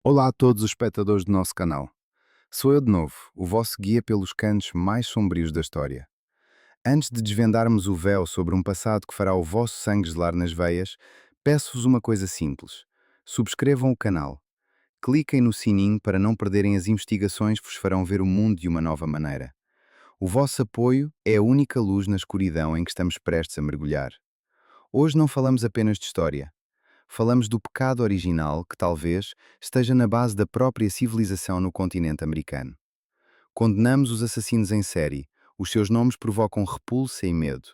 Olá a todos os espectadores do nosso canal. Sou eu de novo, o vosso guia pelos cantos mais sombrios da história. Antes de desvendarmos o véu sobre um passado que fará o vosso sangue gelar nas veias, peço-vos uma coisa simples. Subscrevam o canal. Cliquem no sininho para não perderem as investigações que vos farão ver o mundo de uma nova maneira. O vosso apoio é a única luz na escuridão em que estamos prestes a mergulhar. Hoje não falamos apenas de história. Falamos do pecado original que, talvez, esteja na base da própria civilização no continente americano. Condenamos os assassinos em série, os seus nomes provocam repulsa e medo.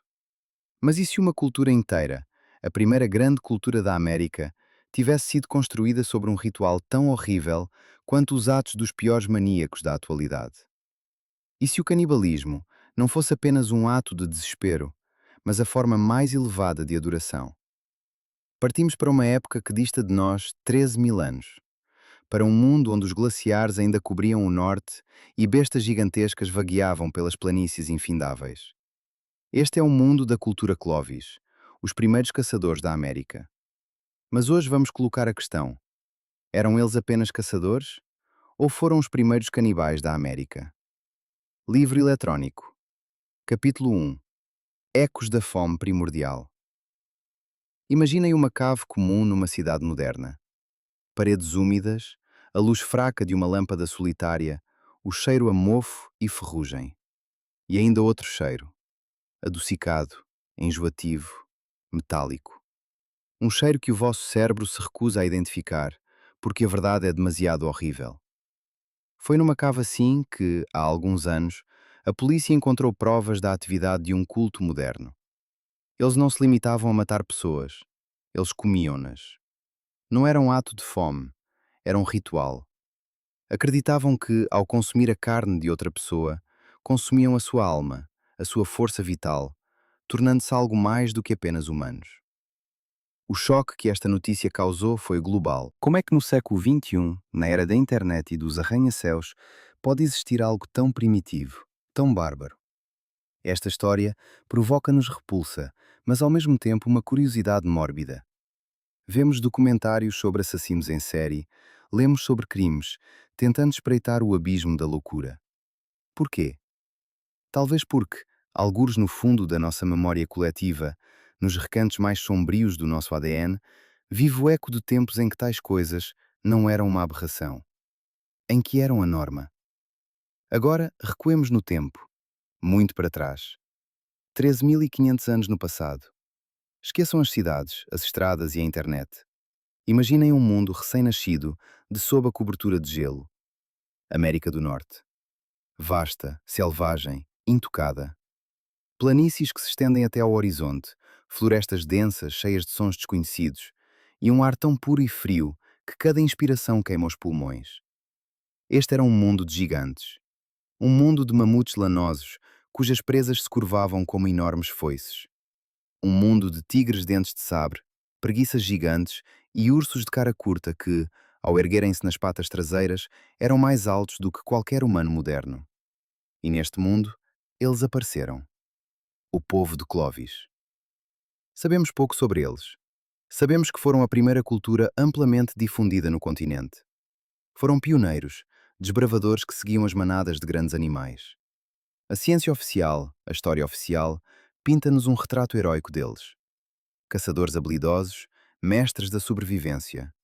Mas e se uma cultura inteira, a primeira grande cultura da América, tivesse sido construída sobre um ritual tão horrível quanto os atos dos piores maníacos da atualidade? E se o canibalismo não fosse apenas um ato de desespero, mas a forma mais elevada de adoração? Partimos para uma época que dista de nós 13 mil anos, para um mundo onde os glaciares ainda cobriam o norte e bestas gigantescas vagueavam pelas planícies infindáveis. Este é o mundo da cultura Clovis, os primeiros caçadores da América. Mas hoje vamos colocar a questão: eram eles apenas caçadores? Ou foram os primeiros canibais da América? Livro eletrónico. Capítulo 1. Ecos da fome primordial. Imaginem uma cave comum numa cidade moderna. Paredes úmidas, a luz fraca de uma lâmpada solitária, o cheiro a mofo e ferrugem. E ainda outro cheiro, adocicado, enjoativo, metálico. Um cheiro que o vosso cérebro se recusa a identificar, porque a verdade é demasiado horrível. Foi numa cava assim que, há alguns anos, a polícia encontrou provas da atividade de um culto moderno. Eles não se limitavam a matar pessoas, eles comiam-nas. Não era um ato de fome, era um ritual. Acreditavam que, ao consumir a carne de outra pessoa, consumiam a sua alma, a sua força vital, tornando-se algo mais do que apenas humanos. O choque que esta notícia causou foi global. Como é que no século XXI, na era da internet e dos arranha-céus, pode existir algo tão primitivo, tão bárbaro? Esta história provoca-nos repulsa, mas ao mesmo tempo uma curiosidade mórbida. Vemos documentários sobre assassinos em série, lemos sobre crimes, tentando espreitar o abismo da loucura. Porquê? Talvez porque, algures no fundo da nossa memória coletiva, nos recantos mais sombrios do nosso ADN, vive o eco de tempos em que tais coisas não eram uma aberração, em que eram a norma. Agora, recuemos no tempo, muito para trás. 13.500 anos no passado. Esqueçam as cidades, as estradas e a internet. Imaginem um mundo recém-nascido, de sob a cobertura de gelo. América do Norte. Vasta, selvagem, intocada. Planícies que se estendem até ao horizonte, florestas densas, cheias de sons desconhecidos, e um ar tão puro e frio que cada inspiração queima os pulmões. Este era um mundo de gigantes. Um mundo de mamutes lanosos, cujas presas se curvavam como enormes foices. Um mundo de tigres dentes de sabre, preguiças gigantes e ursos de cara curta que, ao erguerem-se nas patas traseiras, eram mais altos do que qualquer humano moderno. E neste mundo, eles apareceram. O povo de Clovis. Sabemos pouco sobre eles. Sabemos que foram a primeira cultura amplamente difundida no continente. Foram pioneiros, desbravadores que seguiam as manadas de grandes animais. A ciência oficial, a história oficial, pinta-nos um retrato heróico deles. Caçadores habilidosos, mestres da sobrevivência.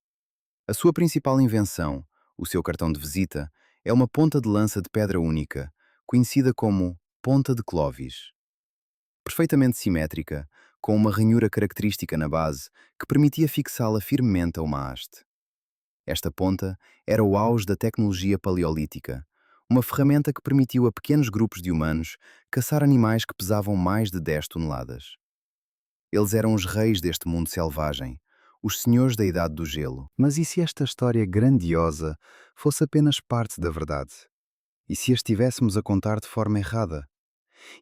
A sua principal invenção, o seu cartão de visita, é uma ponta de lança de pedra única, conhecida como Ponta de Clovis. Perfeitamente simétrica, com uma ranhura característica na base que permitia fixá-la firmemente a uma haste. Esta ponta era o auge da tecnologia paleolítica, uma ferramenta que permitiu a pequenos grupos de humanos caçar animais que pesavam mais de 10 toneladas. Eles eram os reis deste mundo selvagem, os senhores da Idade do Gelo. Mas e se esta história grandiosa fosse apenas parte da verdade? E se a estivéssemos a contar de forma errada?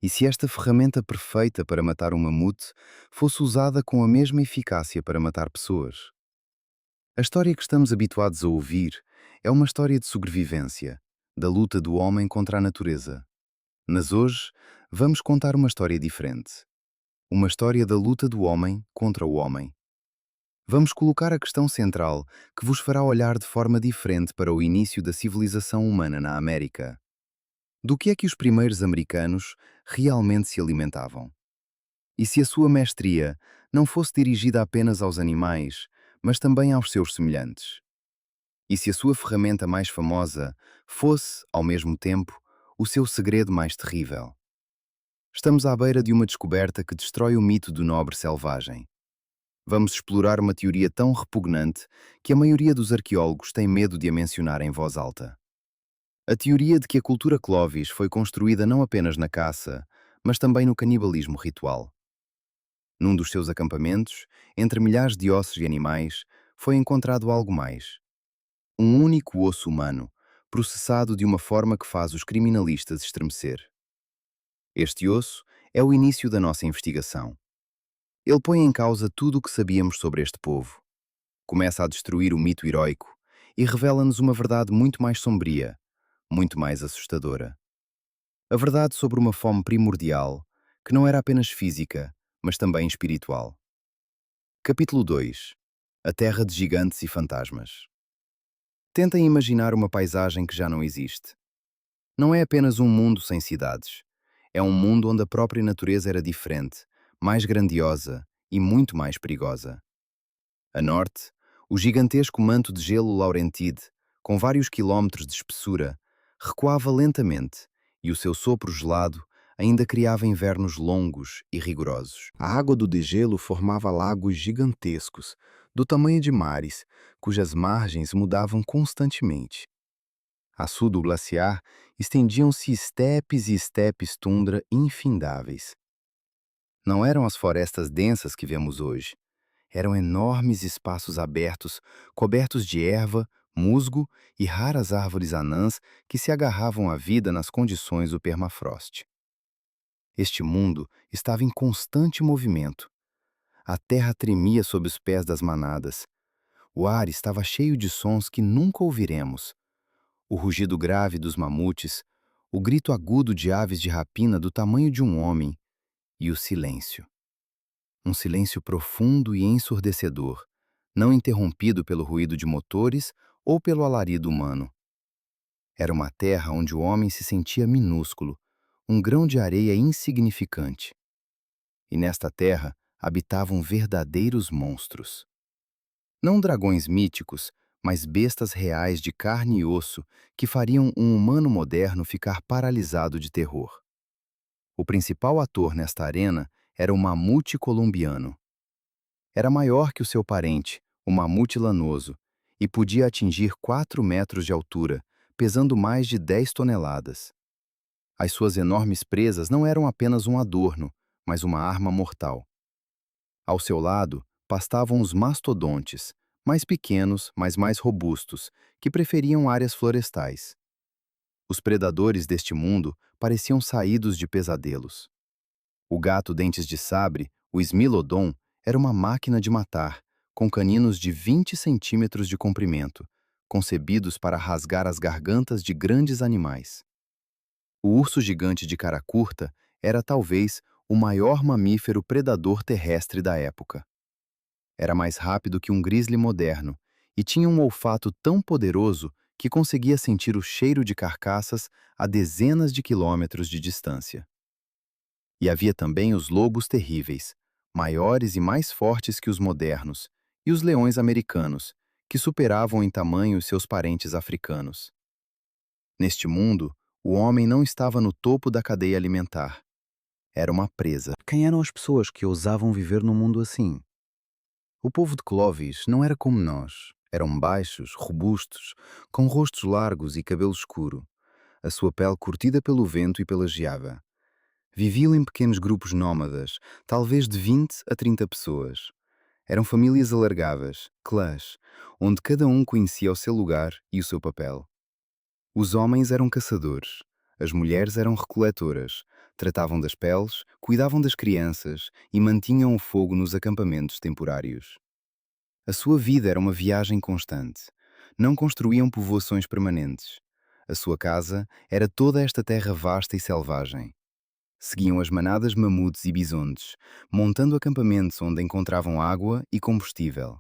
E se esta ferramenta perfeita para matar um mamute fosse usada com a mesma eficácia para matar pessoas? A história que estamos habituados a ouvir é uma história de sobrevivência, da luta do homem contra a natureza. Mas hoje vamos contar uma história diferente. Uma história da luta do homem contra o homem. Vamos colocar a questão central que vos fará olhar de forma diferente para o início da civilização humana na América. Do que é que os primeiros americanos realmente se alimentavam? E se a sua mestria não fosse dirigida apenas aos animais, mas também aos seus semelhantes? E se a sua ferramenta mais famosa fosse, ao mesmo tempo, o seu segredo mais terrível? Estamos à beira de uma descoberta que destrói o mito do nobre selvagem. Vamos explorar uma teoria tão repugnante que a maioria dos arqueólogos tem medo de a mencionar em voz alta. A teoria de que a cultura Clovis foi construída não apenas na caça, mas também no canibalismo ritual. Num dos seus acampamentos, entre milhares de ossos e animais, foi encontrado algo mais. Um único osso humano, processado de uma forma que faz os criminalistas estremecer. Este osso é o início da nossa investigação. Ele põe em causa tudo o que sabíamos sobre este povo. Começa a destruir o mito heroico e revela-nos uma verdade muito mais sombria, muito mais assustadora. A verdade sobre uma fome primordial, que não era apenas física, mas também espiritual. Capítulo 2. A Terra de Gigantes e Fantasmas. Tentem imaginar uma paisagem que já não existe. Não é apenas um mundo sem cidades. É um mundo onde a própria natureza era diferente, mais grandiosa e muito mais perigosa. A norte, o gigantesco manto de gelo Laurentide, com vários quilómetros de espessura, recuava lentamente e o seu sopro gelado ainda criava invernos longos e rigorosos. A água do degelo formava lagos gigantescos, do tamanho de mares, cujas margens mudavam constantemente. A sul do glaciar estendiam-se estepes e estepes tundra infindáveis. Não eram as florestas densas que vemos hoje. Eram enormes espaços abertos, cobertos de erva, musgo e raras árvores anãs que se agarravam à vida nas condições do permafrost. Este mundo estava em constante movimento. A terra tremia sob os pés das manadas. O ar estava cheio de sons que nunca ouviremos. O rugido grave dos mamutes, o grito agudo de aves de rapina do tamanho de um homem e o silêncio. Um silêncio profundo e ensurdecedor, não interrompido pelo ruído de motores ou pelo alarido humano. Era uma terra onde o homem se sentia minúsculo, um grão de areia insignificante. E nesta terra habitavam verdadeiros monstros. Não dragões míticos, mas bestas reais de carne e osso que fariam um humano moderno ficar paralisado de terror. O principal ator nesta arena era o mamute colombiano. Era maior que o seu parente, o mamute lanoso, e podia atingir 4 metros de altura, pesando mais de 10 toneladas. As suas enormes presas não eram apenas um adorno, mas uma arma mortal. Ao seu lado, pastavam os mastodontes, mais pequenos, mas mais robustos, que preferiam áreas florestais. Os predadores deste mundo pareciam saídos de pesadelos. O gato dentes de sabre, o Smilodon, era uma máquina de matar, com caninos de 20 centímetros de comprimento, concebidos para rasgar as gargantas de grandes animais. O urso gigante de cara curta era talvez o maior mamífero predador terrestre da época. Era mais rápido que um grizzly moderno e tinha um olfato tão poderoso que conseguia sentir o cheiro de carcaças a dezenas de quilômetros de distância. E havia também os lobos terríveis, maiores e mais fortes que os modernos, e os leões americanos, que superavam em tamanho os seus parentes africanos. Neste mundo, o homem não estava no topo da cadeia alimentar. Era uma presa. Quem eram as pessoas que ousavam viver num mundo assim? O povo de Clovis não era como nós. Eram baixos, robustos, com rostos largos e cabelo escuro, a sua pele curtida pelo vento e pela geada. Viviam em pequenos grupos nómadas, talvez de 20 a 30 pessoas. Eram famílias alargadas, clãs, onde cada um conhecia o seu lugar e o seu papel. Os homens eram caçadores, as mulheres eram recoletoras, tratavam das peles, cuidavam das crianças e mantinham o fogo nos acampamentos temporários. A sua vida era uma viagem constante. Não construíam povoações permanentes. A sua casa era toda esta terra vasta e selvagem. Seguiam as manadas mamutes e bisontes, montando acampamentos onde encontravam água e combustível.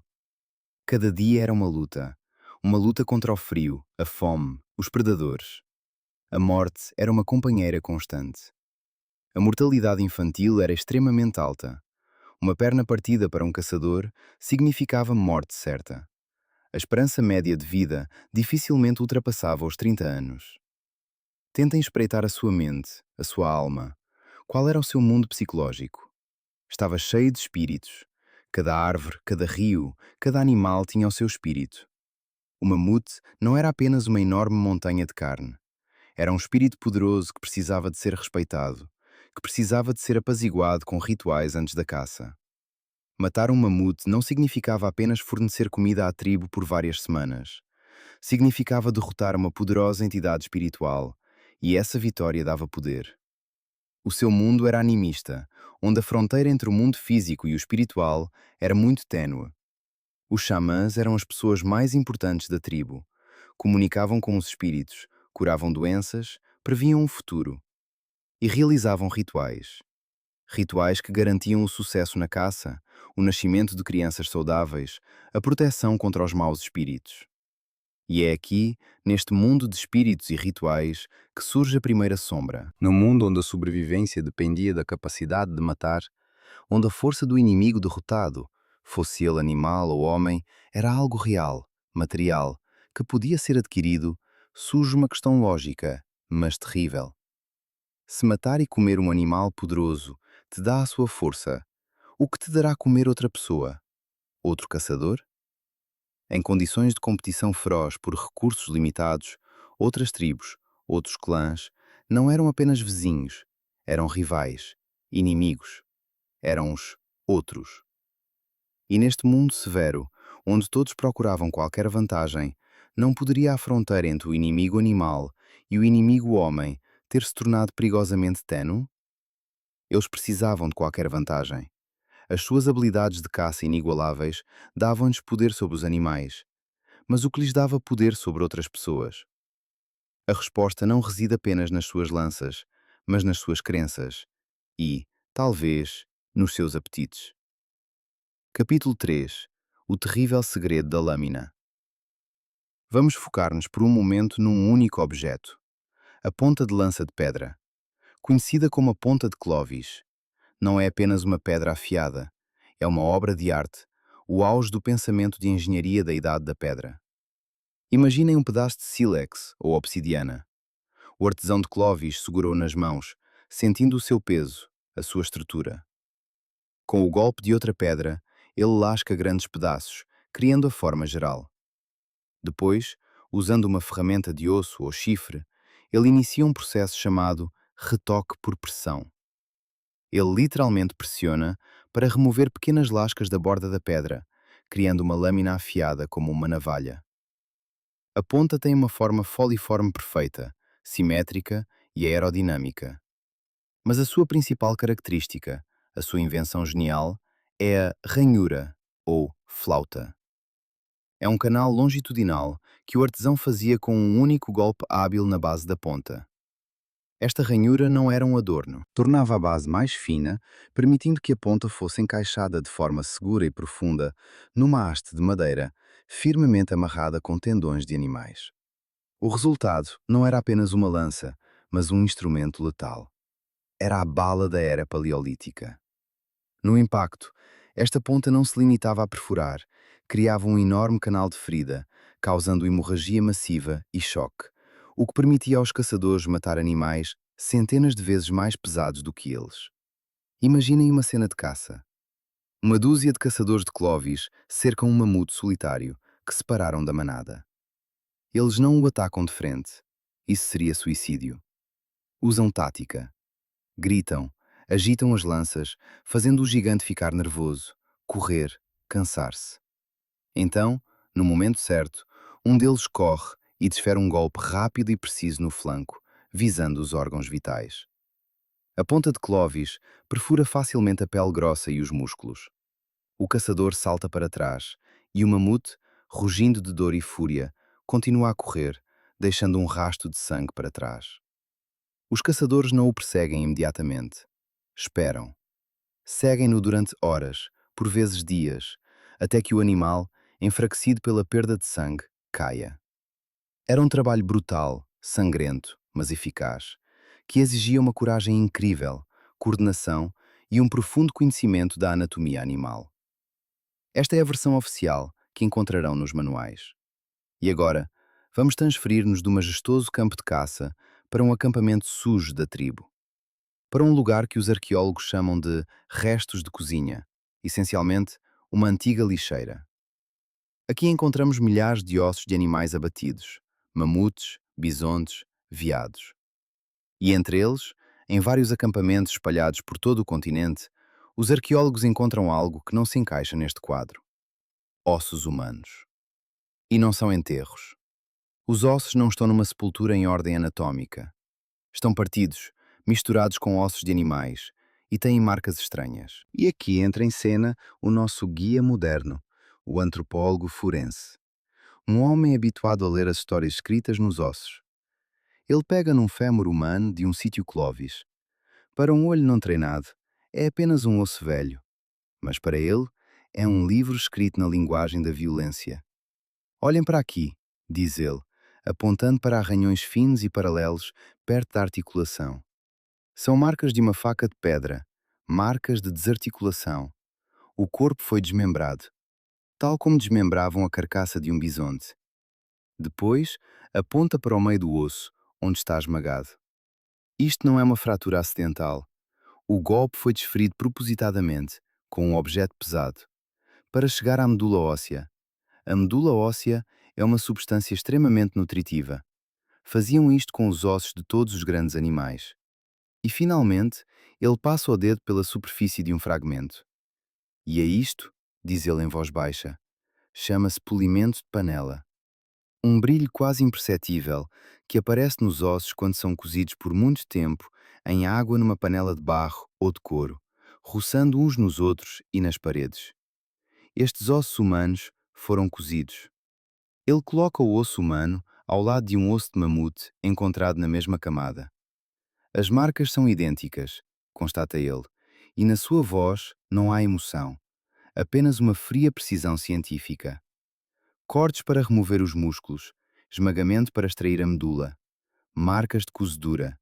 Cada dia era uma luta contra o frio, a fome, os predadores. A morte era uma companheira constante. A mortalidade infantil era extremamente alta. Uma perna partida para um caçador significava morte certa. A esperança média de vida dificilmente ultrapassava os 30 anos. Tentem espreitar a sua mente, a sua alma. Qual era o seu mundo psicológico? Estava cheio de espíritos. Cada árvore, cada rio, cada animal tinha o seu espírito. O mamute não era apenas uma enorme montanha de carne. Era um espírito poderoso que precisava de ser respeitado, que precisava de ser apaziguado com rituais antes da caça. Matar um mamute não significava apenas fornecer comida à tribo por várias semanas. Significava derrotar uma poderosa entidade espiritual, e essa vitória dava poder. O seu mundo era animista, onde a fronteira entre o mundo físico e o espiritual era muito ténue. Os xamãs eram as pessoas mais importantes da tribo. Comunicavam com os espíritos, curavam doenças, previam o futuro e realizavam rituais. Rituais que garantiam o sucesso na caça, o nascimento de crianças saudáveis, a proteção contra os maus espíritos. E é aqui, neste mundo de espíritos e rituais, que surge a primeira sombra. No mundo onde a sobrevivência dependia da capacidade de matar, onde a força do inimigo derrotado, fosse ele animal ou homem, era algo real, material, que podia ser adquirido, surge uma questão lógica, mas terrível. Se matar e comer um animal poderoso te dá a sua força, o que te dará comer outra pessoa? Outro caçador? Em condições de competição feroz por recursos limitados, outras tribos, outros clãs, não eram apenas vizinhos, eram rivais, inimigos, eram os outros. E neste mundo severo, onde todos procuravam qualquer vantagem, não poderia a fronteira entre o inimigo animal e o inimigo homem ter se tornado perigosamente ténue? Eles precisavam de qualquer vantagem. As suas habilidades de caça inigualáveis davam-lhes poder sobre os animais, mas o que lhes dava poder sobre outras pessoas? A resposta não reside apenas nas suas lanças, mas nas suas crenças e, talvez, nos seus apetites. Capítulo 3. O terrível segredo da lâmina. Vamos focar-nos por um momento num único objeto. A ponta de lança de pedra. Conhecida como a ponta de Clovis, não é apenas uma pedra afiada, é uma obra de arte, o auge do pensamento de engenharia da Idade da Pedra. Imaginem um pedaço de sílex ou obsidiana. O artesão de Clovis segurou nas mãos, sentindo o seu peso, a sua estrutura. Com o golpe de outra pedra, ele lasca grandes pedaços, criando a forma geral. Depois, usando uma ferramenta de osso ou chifre, ele inicia um processo chamado retoque por pressão. Ele literalmente pressiona para remover pequenas lascas da borda da pedra, criando uma lâmina afiada como uma navalha. A ponta tem uma forma foliforme perfeita, simétrica e aerodinâmica. Mas a sua principal característica, a sua invenção genial, é a ranhura, ou flauta. É um canal longitudinal que o artesão fazia com um único golpe hábil na base da ponta. Esta ranhura não era um adorno. Tornava a base mais fina, permitindo que a ponta fosse encaixada de forma segura e profunda numa haste de madeira, firmemente amarrada com tendões de animais. O resultado não era apenas uma lança, mas um instrumento letal. Era a bala da era paleolítica. No impacto, esta ponta não se limitava a perfurar, criava um enorme canal de ferida, causando hemorragia massiva e choque, o que permitia aos caçadores matar animais centenas de vezes mais pesados do que eles. Imaginem uma cena de caça. Uma dúzia de caçadores de Clovis cercam um mamute solitário que se pararam da manada. Eles não o atacam de frente. Isso seria suicídio. Usam tática. Gritam, agitam as lanças, fazendo o gigante ficar nervoso, correr, cansar-se. Então, no momento certo, um deles corre e desfere um golpe rápido e preciso no flanco, visando os órgãos vitais. A ponta de Clovis perfura facilmente a pele grossa e os músculos. O caçador salta para trás e o mamute, rugindo de dor e fúria, continua a correr, deixando um rasto de sangue para trás. Os caçadores não o perseguem imediatamente. Esperam. Seguem-no durante horas, por vezes dias, até que o animal, enfraquecido pela perda de sangue, caia. Era um trabalho brutal, sangrento, mas eficaz, que exigia uma coragem incrível, coordenação e um profundo conhecimento da anatomia animal. Esta é a versão oficial que encontrarão nos manuais. E agora, vamos transferir-nos do majestoso campo de caça para um acampamento sujo da tribo, para um lugar que os arqueólogos chamam de restos de cozinha, essencialmente uma antiga lixeira. Aqui encontramos milhares de ossos de animais abatidos, mamutes, bisontes, veados. E entre eles, em vários acampamentos espalhados por todo o continente, os arqueólogos encontram algo que não se encaixa neste quadro: ossos humanos. E não são enterros. Os ossos não estão numa sepultura em ordem anatómica. Estão partidos, misturados com ossos de animais, e têm marcas estranhas. E aqui entra em cena o nosso guia moderno, o antropólogo forense. Um homem habituado a ler as histórias escritas nos ossos. Ele pega num fémur humano de um sítio Clovis. Para um olho não treinado, é apenas um osso velho, mas para ele é um livro escrito na linguagem da violência. Olhem para aqui, diz ele, apontando para arranhões finos e paralelos perto da articulação. São marcas de uma faca de pedra, marcas de desarticulação. O corpo foi desmembrado, tal como desmembravam a carcaça de um bisonte. Depois, aponta para o meio do osso, onde está esmagado. Isto não é uma fratura acidental. O golpe foi desferido propositadamente, com um objeto pesado, para chegar à medula óssea. A medula óssea é uma substância extremamente nutritiva. Faziam isto com os ossos de todos os grandes animais. E, finalmente, ele passa o dedo pela superfície de um fragmento. E é isto, diz ele em voz baixa, chama-se polimento de panela. Um brilho quase imperceptível que aparece nos ossos quando são cozidos por muito tempo em água numa panela de barro ou de couro, roçando uns nos outros e nas paredes. Estes ossos humanos foram cozidos. Ele coloca o osso humano ao lado de um osso de mamute encontrado na mesma camada. As marcas são idênticas, constata ele, e na sua voz não há emoção, apenas uma fria precisão científica. Cortes para remover os músculos, esmagamento para extrair a medula, marcas de cozedura.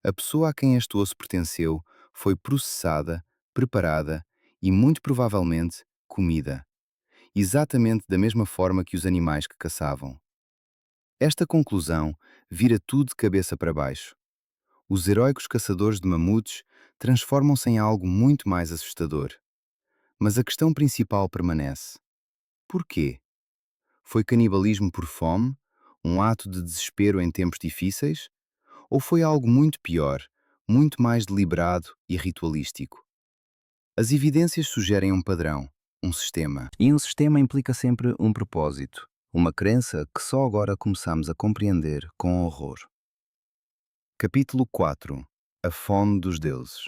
A pessoa a quem este osso pertenceu foi processada, preparada e, muito provavelmente, comida, exatamente da mesma forma que os animais que caçavam. Esta conclusão vira tudo de cabeça para baixo. Os heróicos caçadores de mamutes transformam-se em algo muito mais assustador. Mas a questão principal permanece. Porquê? Foi canibalismo por fome? Um ato de desespero em tempos difíceis? Ou foi algo muito pior, muito mais deliberado e ritualístico? As evidências sugerem um padrão, um sistema. E um sistema implica sempre um propósito, uma crença que só agora começamos a compreender com horror. Capítulo 4. A fome dos deuses.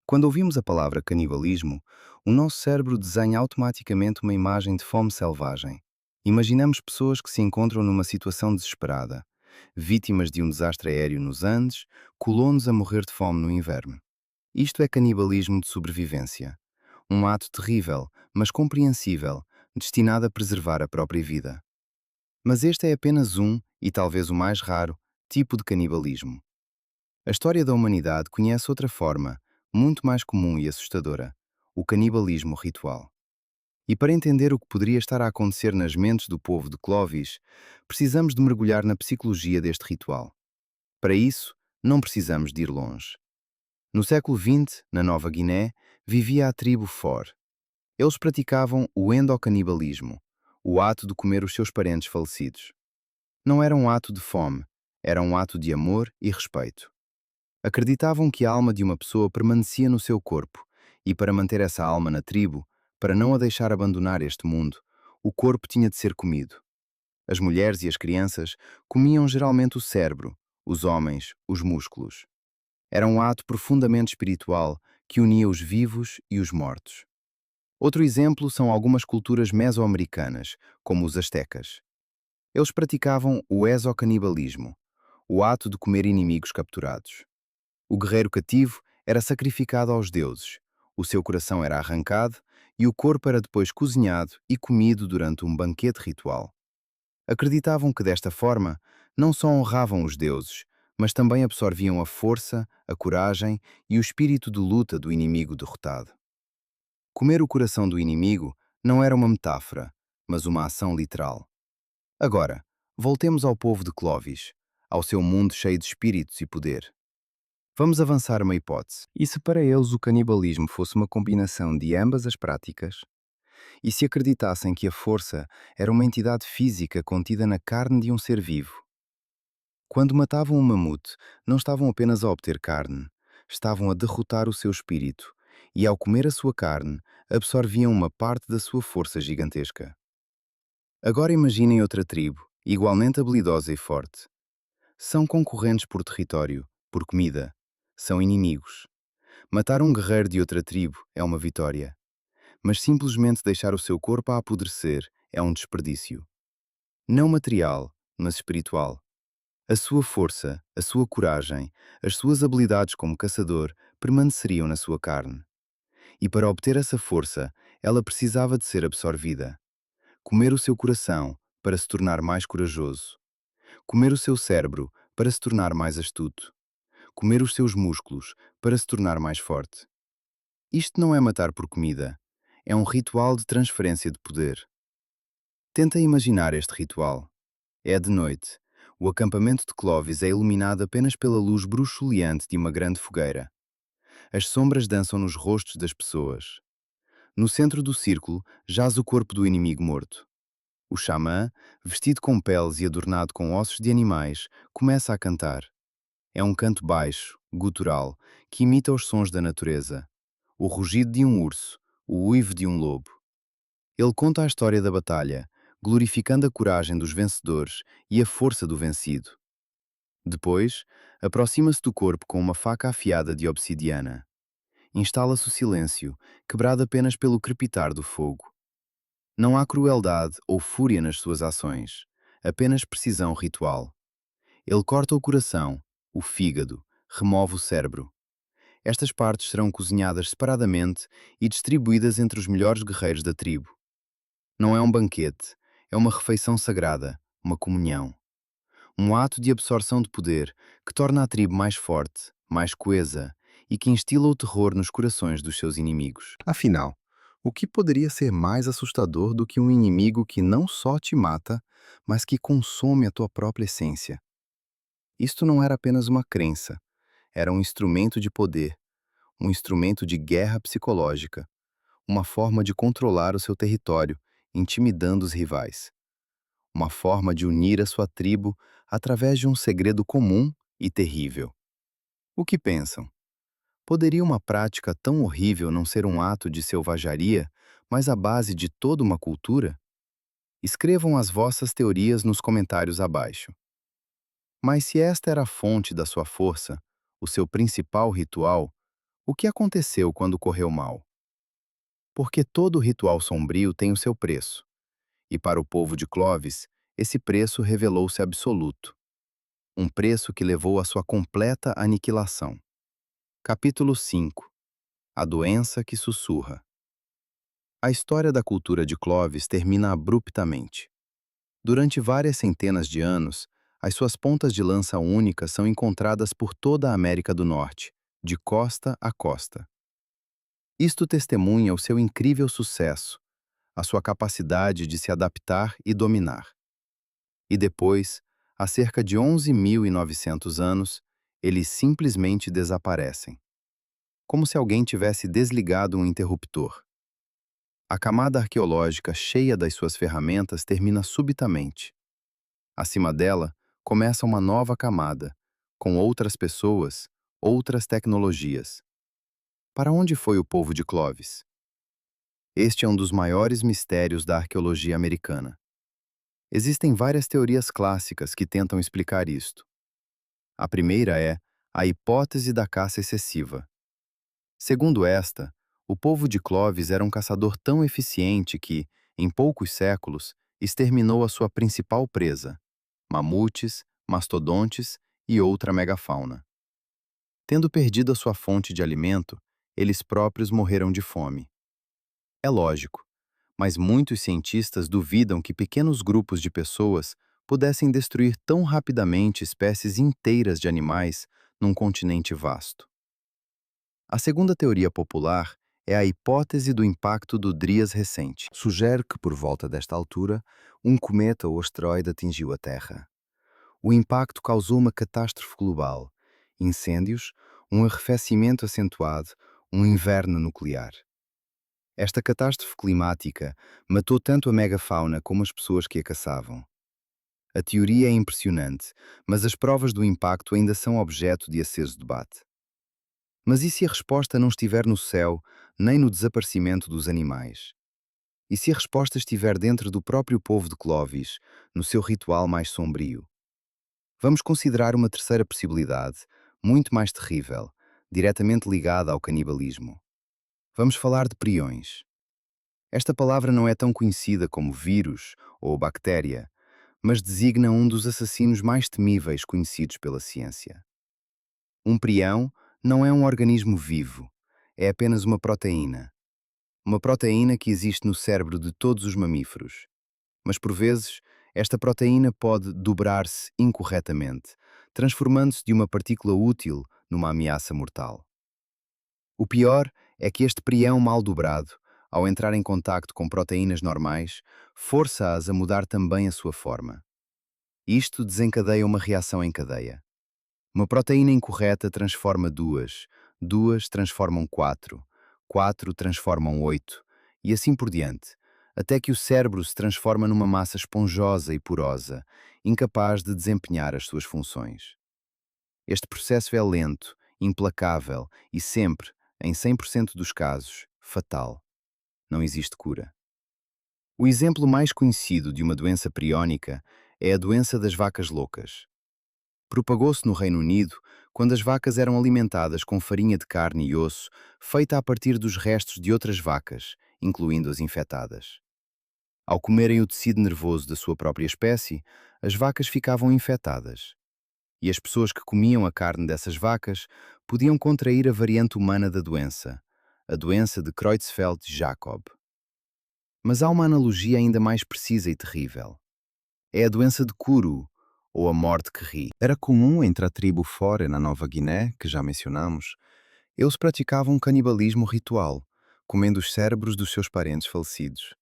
Quando ouvimos a palavra canibalismo, o nosso cérebro desenha automaticamente uma imagem de fome selvagem. Imaginamos pessoas que se encontram numa situação desesperada, vítimas de um desastre aéreo nos Andes, colonos a morrer de fome no inverno. Isto é canibalismo de sobrevivência. Um ato terrível, mas compreensível, destinado a preservar a própria vida. Mas este é apenas um, e talvez o mais raro, tipo de canibalismo. A história da humanidade conhece outra forma, muito mais comum e assustadora: o canibalismo ritual. E para entender o que poderia estar a acontecer nas mentes do povo de Clovis, precisamos de mergulhar na psicologia deste ritual. Para isso, não precisamos de ir longe. No século XX, na Nova Guiné, vivia a tribo For. Eles praticavam o endocanibalismo, o ato de comer os seus parentes falecidos. Não era um ato de fome, era um ato de amor e respeito. Acreditavam que a alma de uma pessoa permanecia no seu corpo, e para manter essa alma na tribo, para não a deixar abandonar este mundo, o corpo tinha de ser comido. As mulheres e as crianças comiam geralmente o cérebro, os homens, os músculos. Era um ato profundamente espiritual que unia os vivos e os mortos. Outro exemplo são algumas culturas mesoamericanas, como os astecas. Eles praticavam o exocanibalismo, o ato de comer inimigos capturados. O guerreiro cativo era sacrificado aos deuses, o seu coração era arrancado e o corpo era depois cozinhado e comido durante um banquete ritual. Acreditavam que desta forma não só honravam os deuses, mas também absorviam a força, a coragem e o espírito de luta do inimigo derrotado. Comer o coração do inimigo não era uma metáfora, mas uma ação literal. Agora, voltemos ao povo de Clovis, ao seu mundo cheio de espíritos e poder. Vamos avançar uma hipótese. E se para eles o canibalismo fosse uma combinação de ambas as práticas? E se acreditassem que a força era uma entidade física contida na carne de um ser vivo? Quando matavam um mamute, não estavam apenas a obter carne, estavam a derrotar o seu espírito, e ao comer a sua carne, absorviam uma parte da sua força gigantesca. Agora imaginem outra tribo, igualmente habilidosa e forte. São concorrentes por território, por comida. São inimigos. Matar um guerreiro de outra tribo é uma vitória. Mas simplesmente deixar o seu corpo a apodrecer é um desperdício. Não material, mas espiritual. A sua força, a sua coragem, as suas habilidades como caçador permaneceriam na sua carne. E para obter essa força, ela precisava de ser absorvida. Comer o seu coração para se tornar mais corajoso. Comer o seu cérebro para se tornar mais astuto. Comer os seus músculos para se tornar mais forte. Isto não é matar por comida. É um ritual de transferência de poder. Tenta imaginar este ritual. É de noite. O acampamento de Clovis é iluminado apenas pela luz bruxuleante de uma grande fogueira. As sombras dançam nos rostos das pessoas. No centro do círculo jaz o corpo do inimigo morto. O xamã, vestido com peles e adornado com ossos de animais, começa a cantar. É um canto baixo, gutural, que imita os sons da natureza. O rugido de um urso, o uivo de um lobo. Ele conta a história da batalha, glorificando a coragem dos vencedores e a força do vencido. Depois, aproxima-se do corpo com uma faca afiada de obsidiana. Instala-se o silêncio, quebrado apenas pelo crepitar do fogo. Não há crueldade ou fúria nas suas ações, apenas precisão ritual. Ele corta o coração, o fígado, remove o cérebro. Estas partes serão cozinhadas separadamente e distribuídas entre os melhores guerreiros da tribo. Não é um banquete, é uma refeição sagrada, uma comunhão. Um ato de absorção de poder que torna a tribo mais forte, mais coesa e que instila o terror nos corações dos seus inimigos. Afinal, o que poderia ser mais assustador do que um inimigo que não só te mata, mas que consome a tua própria essência? Isto não era apenas uma crença, era um instrumento de poder, um instrumento de guerra psicológica, uma forma de controlar o seu território, intimidando os rivais. Uma forma de unir a sua tribo através de um segredo comum e terrível. O que pensam? Poderia uma prática tão horrível não ser um ato de selvageria, mas a base de toda uma cultura? Escrevam as vossas teorias nos comentários abaixo. Mas se esta era a fonte da sua força, o seu principal ritual, o que aconteceu quando correu mal? Porque todo ritual sombrio tem o seu preço, e para o povo de Clovis, esse preço revelou-se absoluto. Um preço que levou à sua completa aniquilação. Capítulo 5. A doença que sussurra. A história da cultura de Clovis termina abruptamente. Durante várias centenas de anos, as suas pontas de lança únicas são encontradas por toda a América do Norte, de costa a costa. Isto testemunha o seu incrível sucesso, a sua capacidade de se adaptar e dominar. E depois, há cerca de 11.900 anos, eles simplesmente desaparecem. Como se alguém tivesse desligado um interruptor. A camada arqueológica cheia das suas ferramentas termina subitamente. Acima dela, começa uma nova camada, com outras pessoas, outras tecnologias. Para onde foi o povo de Clovis? Este é um dos maiores mistérios da arqueologia americana. Existem várias teorias clássicas que tentam explicar isto. A primeira é a hipótese da caça excessiva. Segundo esta, o povo de Clovis era um caçador tão eficiente que, em poucos séculos, exterminou a sua principal presa, mamutes, mastodontes e outra megafauna. Tendo perdido a sua fonte de alimento, eles próprios morreram de fome. É lógico, mas muitos cientistas duvidam que pequenos grupos de pessoas pudessem destruir tão rapidamente espécies inteiras de animais num continente vasto. A segunda teoria popular é a hipótese do impacto do Drías recente. Sugere que, por volta desta altura, um cometa ou asteroide atingiu a Terra. O impacto causou uma catástrofe global, incêndios, um arrefecimento acentuado, um inverno nuclear. Esta catástrofe climática matou tanto a megafauna como as pessoas que a caçavam. A teoria é impressionante, mas as provas do impacto ainda são objeto de aceso debate. Mas e se a resposta não estiver no céu, nem no desaparecimento dos animais? E se a resposta estiver dentro do próprio povo de Clovis, no seu ritual mais sombrio? Vamos considerar uma terceira possibilidade, muito mais terrível, diretamente ligada ao canibalismo. Vamos falar de priões. Esta palavra não é tão conhecida como vírus ou bactéria, mas designa um dos assassinos mais temíveis conhecidos pela ciência. Um prião não é um organismo vivo, é apenas uma proteína. Uma proteína que existe no cérebro de todos os mamíferos. Mas, por vezes, esta proteína pode dobrar-se incorretamente, transformando-se de uma partícula útil numa ameaça mortal. O pior é que este prião mal dobrado, ao entrar em contacto com proteínas normais, força-as a mudar também a sua forma. Isto desencadeia uma reação em cadeia. Uma proteína incorreta transforma duas, duas transformam quatro, quatro transformam oito, e assim por diante, até que o cérebro se transforma numa massa esponjosa e porosa, incapaz de desempenhar as suas funções. Este processo é lento, implacável e sempre, em 100% dos casos, fatal. Não existe cura. O exemplo mais conhecido de uma doença priónica é a doença das vacas loucas. Propagou-se no Reino Unido quando as vacas eram alimentadas com farinha de carne e osso feita a partir dos restos de outras vacas, incluindo as infectadas. Ao comerem o tecido nervoso da sua própria espécie, as vacas ficavam infectadas. E as pessoas que comiam a carne dessas vacas podiam contrair a variante humana da doença, a doença de Creutzfeldt-Jakob. Mas há uma analogia ainda mais precisa e terrível. É a doença de Kuru, ou a morte que ri. Era comum entre a tribo Fore na Nova Guiné, que já mencionamos, eles praticavam um canibalismo ritual, comendo os cérebros dos seus parentes falecidos.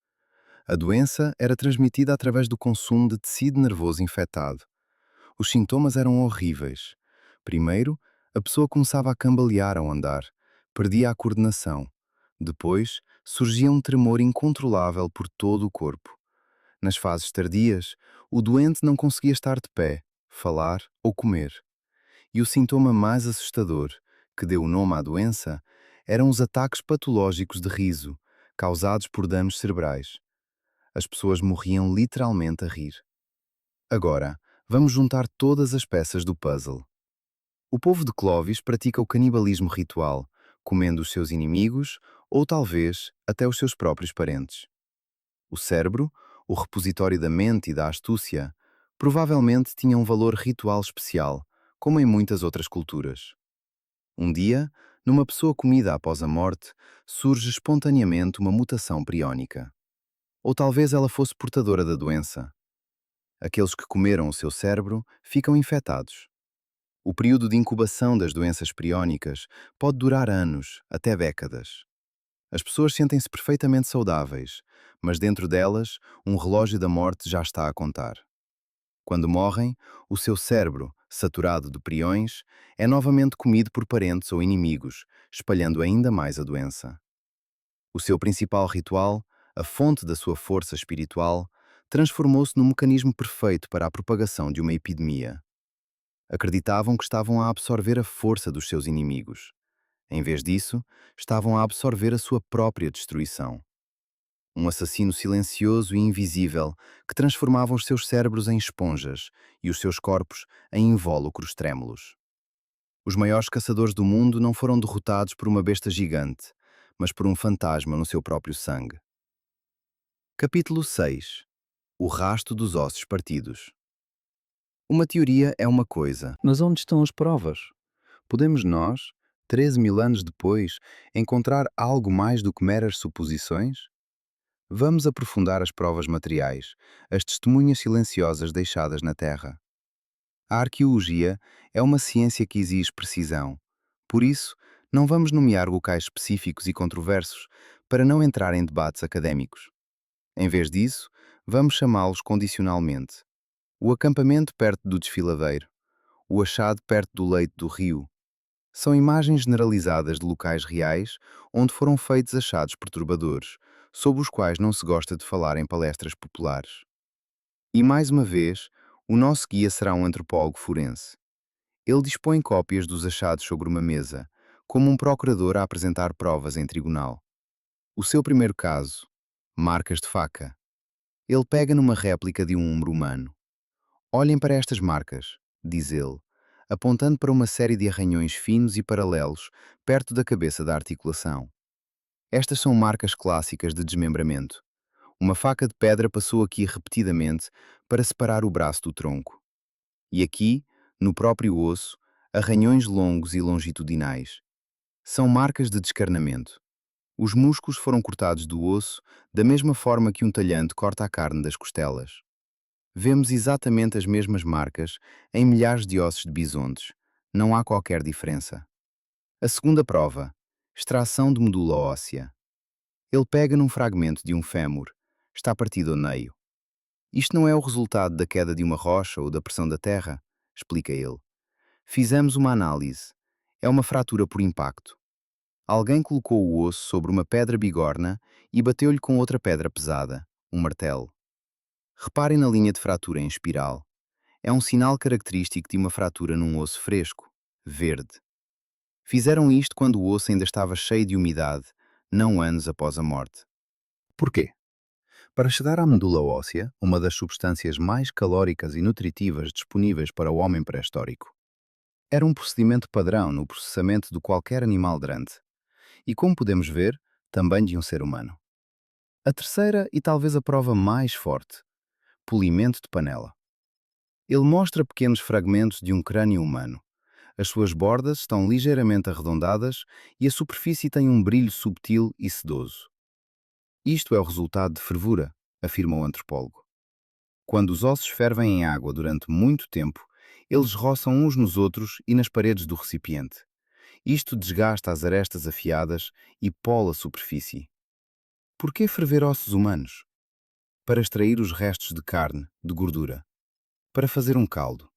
A doença era transmitida através do consumo de tecido nervoso infectado. Os sintomas eram horríveis. Primeiro, a pessoa começava a cambalear ao andar, perdia a coordenação. Depois, surgia um tremor incontrolável por todo o corpo. Nas fases tardias, o doente não conseguia estar de pé, falar ou comer. E o sintoma mais assustador, que deu o nome à doença, eram os ataques patológicos de riso, causados por danos cerebrais. As pessoas morriam literalmente a rir. Agora, vamos juntar todas as peças do puzzle. O povo de Clovis pratica o canibalismo ritual, comendo os seus inimigos ou talvez até os seus próprios parentes. O cérebro, o repositório da mente e da astúcia, provavelmente tinha um valor ritual especial, como em muitas outras culturas. Um dia, numa pessoa comida após a morte, surge espontaneamente uma mutação priónica. Ou talvez ela fosse portadora da doença. Aqueles que comeram o seu cérebro ficam infectados. O período de incubação das doenças priónicas pode durar anos, até décadas. As pessoas sentem-se perfeitamente saudáveis, mas dentro delas, um relógio da morte já está a contar. Quando morrem, o seu cérebro, saturado de priões, é novamente comido por parentes ou inimigos, espalhando ainda mais a doença. O seu principal ritual, a fonte da sua força espiritual, transformou-se num mecanismo perfeito para a propagação de uma epidemia. Acreditavam que estavam a absorver a força dos seus inimigos. Em vez disso, estavam a absorver a sua própria destruição. Um assassino silencioso e invisível que transformava os seus cérebros em esponjas e os seus corpos em invólucros trêmulos. Os maiores caçadores do mundo não foram derrotados por uma besta gigante, mas por um fantasma no seu próprio sangue. Capítulo 6. O rasto dos ossos partidos. Uma teoria é uma coisa, mas onde estão as provas? Podemos nós, 13 mil anos depois, encontrar algo mais do que meras suposições? Vamos aprofundar as provas materiais, as testemunhas silenciosas deixadas na Terra. A arqueologia é uma ciência que exige precisão. Por isso, não vamos nomear locais específicos e controversos para não entrar em debates académicos. Em vez disso, vamos chamá-los condicionalmente. O acampamento perto do desfiladeiro, o achado perto do leito do rio, são imagens generalizadas de locais reais onde foram feitos achados perturbadores, sobre os quais não se gosta de falar em palestras populares. E mais uma vez, o nosso guia será um antropólogo forense. Ele dispõe cópias dos achados sobre uma mesa, como um procurador a apresentar provas em tribunal. O seu primeiro caso, marcas de faca. Ele pega numa réplica de um ombro humano. Olhem para estas marcas, diz ele, apontando para uma série de arranhões finos e paralelos perto da cabeça da articulação. Estas são marcas clássicas de desmembramento. Uma faca de pedra passou aqui repetidamente para separar o braço do tronco. E aqui, no próprio osso, arranhões longos e longitudinais. São marcas de descarnamento. Os músculos foram cortados do osso da mesma forma que um talhante corta a carne das costelas. Vemos exatamente as mesmas marcas em milhares de ossos de bisontes. Não há qualquer diferença. A segunda prova, extração de medula óssea. Ele pega num fragmento de um fémur. Está partido ao meio. Isto não é o resultado da queda de uma rocha ou da pressão da terra, explica ele. Fizemos uma análise. É uma fratura por impacto. Alguém colocou o osso sobre uma pedra bigorna e bateu-lhe com outra pedra pesada, um martelo. Reparem na linha de fratura em espiral. É um sinal característico de uma fratura num osso fresco, verde. Fizeram isto quando o osso ainda estava cheio de umidade, não anos após a morte. Porquê? Para chegar à medula óssea, uma das substâncias mais calóricas e nutritivas disponíveis para o homem pré-histórico. Era um procedimento padrão no processamento de qualquer animal grande. E como podemos ver, também de um ser humano. A terceira e talvez a prova mais forte, polimento de panela. Ele mostra pequenos fragmentos de um crânio humano. As suas bordas estão ligeiramente arredondadas e a superfície tem um brilho subtil e sedoso. Isto é o resultado de fervura, afirma o antropólogo. Quando os ossos fervem em água durante muito tempo, eles roçam uns nos outros e nas paredes do recipiente. Isto desgasta as arestas afiadas e pola a superfície. Por que ferver ossos humanos? Para extrair os restos de carne, de gordura. Para fazer um caldo.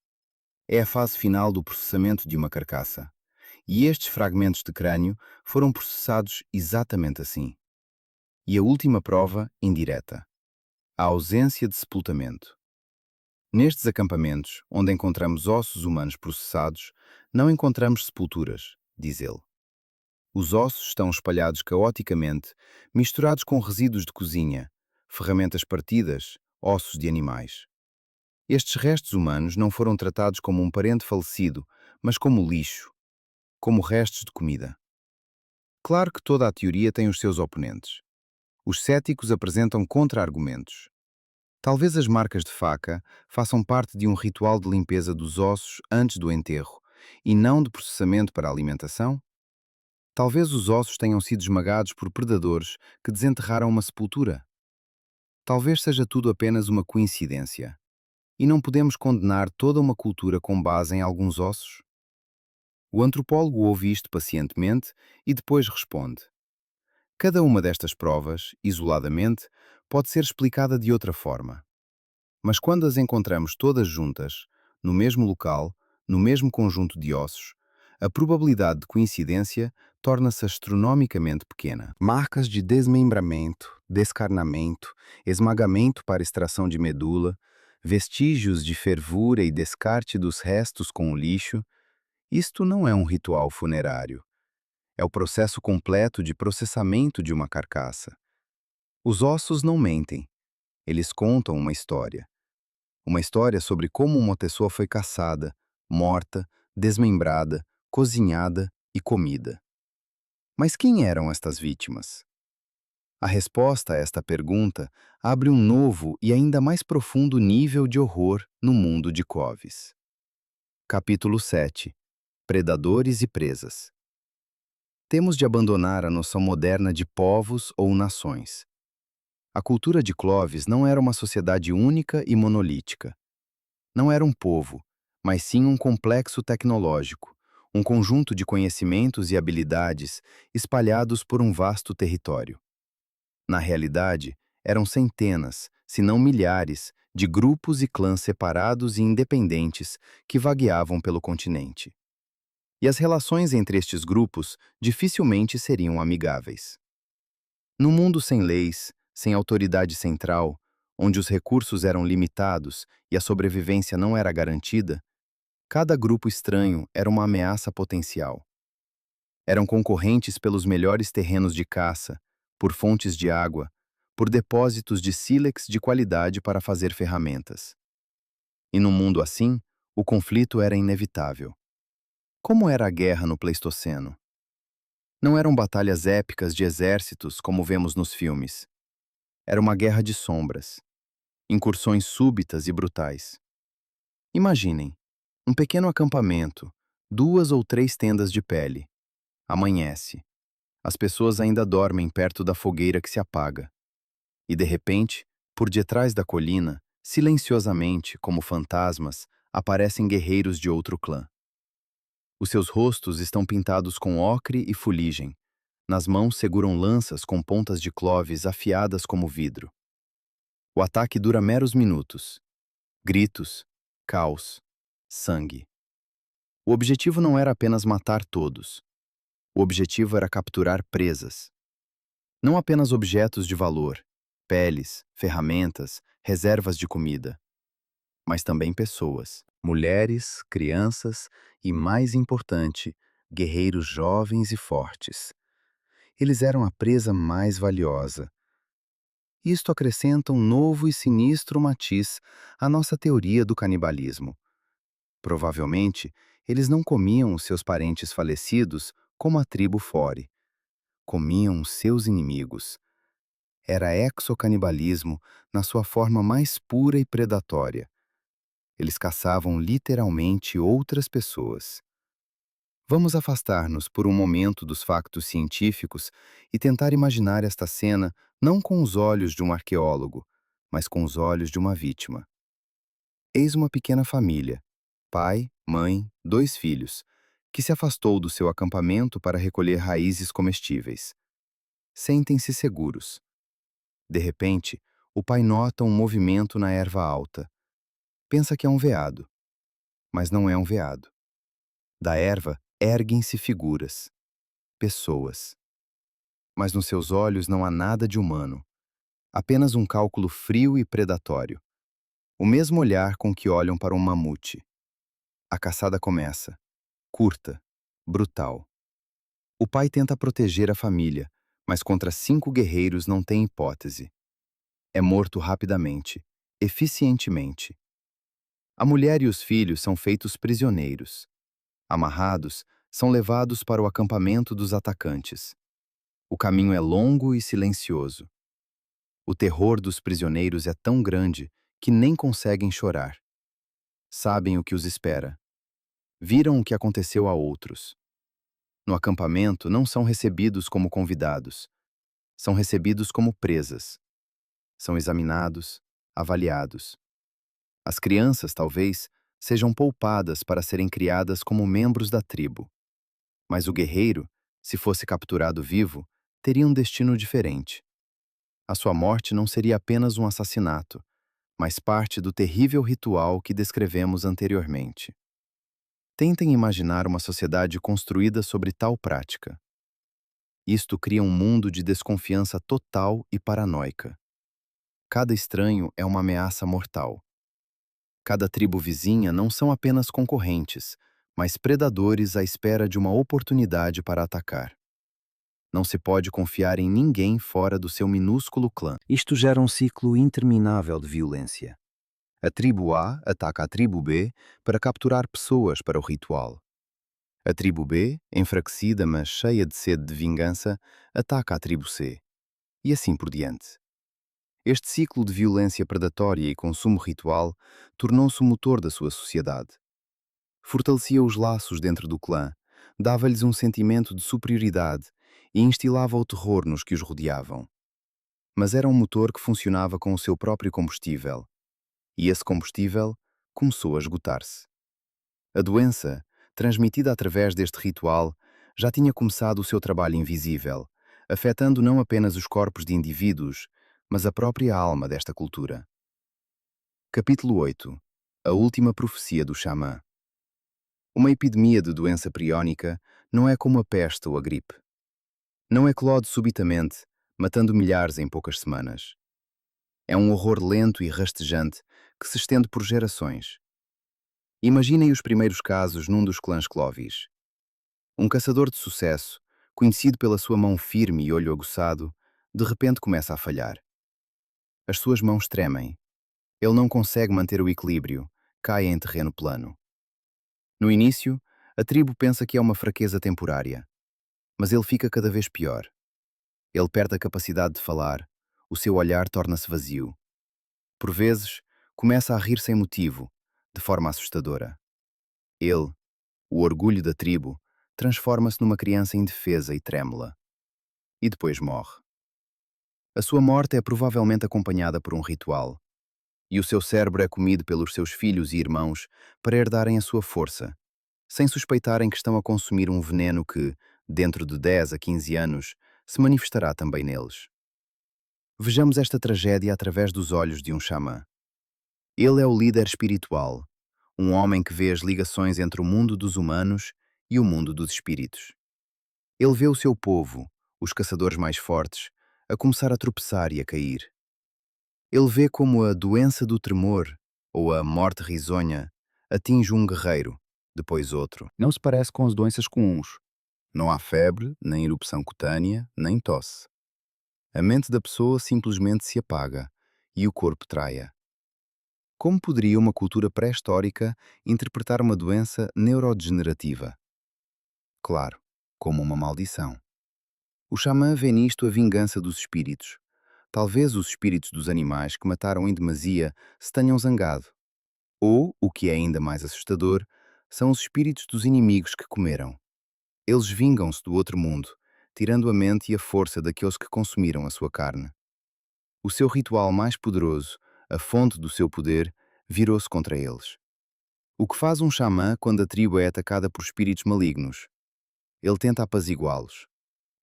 É a fase final do processamento de uma carcaça. E estes fragmentos de crânio foram processados exatamente assim. E a última prova, indireta. A ausência de sepultamento. Nestes acampamentos, onde encontramos ossos humanos processados, não encontramos sepulturas, diz ele. Os ossos estão espalhados caoticamente, misturados com resíduos de cozinha, ferramentas partidas, ossos de animais. Estes restos humanos não foram tratados como um parente falecido, mas como lixo, como restos de comida. Claro que toda a teoria tem os seus oponentes. Os céticos apresentam contra-argumentos. Talvez as marcas de faca façam parte de um ritual de limpeza dos ossos antes do enterro, e não de processamento para a alimentação? Talvez os ossos tenham sido esmagados por predadores que desenterraram uma sepultura. Talvez seja tudo apenas uma coincidência. E não podemos condenar toda uma cultura com base em alguns ossos? O antropólogo ouve isto pacientemente e depois responde. Cada uma destas provas, isoladamente, pode ser explicada de outra forma. Mas quando as encontramos todas juntas, no mesmo local, no mesmo conjunto de ossos, a probabilidade de coincidência torna-se astronomicamente pequena. Marcas de desmembramento, descarnamento, esmagamento para extração de medula, vestígios de fervura e descarte dos restos com o lixo, isto não é um ritual funerário. É o processo completo de processamento de uma carcaça. Os ossos não mentem. Eles contam uma história. Uma história sobre como uma pessoa foi caçada, morta, desmembrada, cozinhada e comida. Mas quem eram estas vítimas? A resposta a esta pergunta abre um novo e ainda mais profundo nível de horror no mundo de Clovis. Capítulo 7. Predadores e presas. Temos de abandonar a noção moderna de povos ou nações. A cultura de Clovis não era uma sociedade única e monolítica. Não era um povo, mas sim um complexo tecnológico, um conjunto de conhecimentos e habilidades espalhados por um vasto território. Na realidade, eram centenas, se não milhares, de grupos e clãs separados e independentes que vagueavam pelo continente. E as relações entre estes grupos dificilmente seriam amigáveis. Num mundo sem leis, sem autoridade central, onde os recursos eram limitados e a sobrevivência não era garantida, cada grupo estranho era uma ameaça potencial. Eram concorrentes pelos melhores terrenos de caça, por fontes de água, por depósitos de sílex de qualidade para fazer ferramentas. E num mundo assim, o conflito era inevitável. Como era a guerra no Pleistoceno? Não eram batalhas épicas de exércitos como vemos nos filmes. Era uma guerra de sombras, incursões súbitas e brutais. Imaginem, um pequeno acampamento, 2 ou 3 tendas de pele. Amanhece. As pessoas ainda dormem perto da fogueira que se apaga. E, de repente, por detrás da colina, silenciosamente, como fantasmas, aparecem guerreiros de outro clã. Os seus rostos estão pintados com ocre e fuligem. Nas mãos seguram lanças com pontas de cloves afiadas como vidro. O ataque dura meros minutos. Gritos, caos, sangue. O objetivo não era apenas matar todos. O objetivo era capturar presas. Não apenas objetos de valor, peles, ferramentas, reservas de comida, mas também pessoas, mulheres, crianças e, mais importante, guerreiros jovens e fortes. Eles eram a presa mais valiosa. Isto acrescenta um novo e sinistro matiz à nossa teoria do canibalismo. Provavelmente, eles não comiam os seus parentes falecidos como a tribo Fore. Comiam os seus inimigos. Era exocanibalismo na sua forma mais pura e predatória. Eles caçavam literalmente outras pessoas. Vamos afastar-nos por um momento dos factos científicos e tentar imaginar esta cena não com os olhos de um arqueólogo, mas com os olhos de uma vítima. Eis uma pequena família, pai, mãe, 2 filhos, que se afastou do seu acampamento para recolher raízes comestíveis. Sentem-se seguros. De repente, o pai nota um movimento na erva alta. Pensa que é um veado, mas não é um veado. Da erva erguem-se figuras, pessoas. Mas nos seus olhos não há nada de humano, apenas um cálculo frio e predatório. O mesmo olhar com que olham para um mamute. A caçada começa, curta, brutal. O pai tenta proteger a família, mas contra 5 guerreiros não tem hipótese. É morto rapidamente, eficientemente. A mulher e os filhos são feitos prisioneiros. Amarrados, são levados para o acampamento dos atacantes. O caminho é longo e silencioso. O terror dos prisioneiros é tão grande que nem conseguem chorar. Sabem o que os espera. Viram o que aconteceu a outros. No acampamento, não são recebidos como convidados. São recebidos como presas. São examinados, avaliados. As crianças, talvez, sejam poupadas para serem criadas como membros da tribo. Mas o guerreiro, se fosse capturado vivo, teria um destino diferente. A sua morte não seria apenas um assassinato, mas parte do terrível ritual que descrevemos anteriormente. Tentem imaginar uma sociedade construída sobre tal prática. Isto cria um mundo de desconfiança total e paranoica. Cada estranho é uma ameaça mortal. Cada tribo vizinha não são apenas concorrentes, mas predadores à espera de uma oportunidade para atacar. Não se pode confiar em ninguém fora do seu minúsculo clã. Isto gera um ciclo interminável de violência. A tribo A ataca a tribo B para capturar pessoas para o ritual. A tribo B, enfraquecida mas cheia de sede de vingança, ataca a tribo C. E assim por diante. Este ciclo de violência predatória e consumo ritual tornou-se o motor da sua sociedade. Fortalecia os laços dentro do clã, dava-lhes um sentimento de superioridade e instilava o terror nos que os rodeavam. Mas era um motor que funcionava com o seu próprio combustível, e esse combustível começou a esgotar-se. A doença, transmitida através deste ritual, já tinha começado o seu trabalho invisível, afetando não apenas os corpos de indivíduos, mas a própria alma desta cultura. Capítulo 8. A última profecia do xamã. Uma epidemia de doença priónica não é como a peste ou a gripe. Não eclode subitamente, matando milhares em poucas semanas. É um horror lento e rastejante que se estende por gerações. Imaginem os primeiros casos num dos clãs Clovis. Um caçador de sucesso, conhecido pela sua mão firme e olho aguçado, de repente começa a falhar. As suas mãos tremem. Ele não consegue manter o equilíbrio, cai em terreno plano. No início, a tribo pensa que é uma fraqueza temporária, mas ele fica cada vez pior. Ele perde a capacidade de falar, o seu olhar torna-se vazio. Por vezes, começa a rir sem motivo, de forma assustadora. Ele, o orgulho da tribo, transforma-se numa criança indefesa e trêmula. E depois morre. A sua morte é provavelmente acompanhada por um ritual, e o seu cérebro é comido pelos seus filhos e irmãos para herdarem a sua força, sem suspeitarem que estão a consumir um veneno que, dentro de 10 a 15 anos, se manifestará também neles. Vejamos esta tragédia através dos olhos de um xamã. Ele é o líder espiritual, um homem que vê as ligações entre o mundo dos humanos e o mundo dos espíritos. Ele vê o seu povo, os caçadores mais fortes, a começar a tropeçar e a cair. Ele vê como a doença do tremor, ou a morte risonha, atinge um guerreiro, depois outro. Não se parece com as doenças comuns. Não há febre, nem erupção cutânea, nem tosse. A mente da pessoa simplesmente se apaga e o corpo traia. Como poderia uma cultura pré-histórica interpretar uma doença neurodegenerativa? Claro, como uma maldição. O xamã vê nisto a vingança dos espíritos. Talvez os espíritos dos animais que mataram em demasia se tenham zangado. Ou, o que é ainda mais assustador, são os espíritos dos inimigos que comeram. Eles vingam-se do outro mundo, tirando a mente e a força daqueles que consumiram a sua carne. O seu ritual mais poderoso, a fonte do seu poder, virou-se contra eles. O que faz um xamã quando a tribo é atacada por espíritos malignos? Ele tenta apaziguá-los.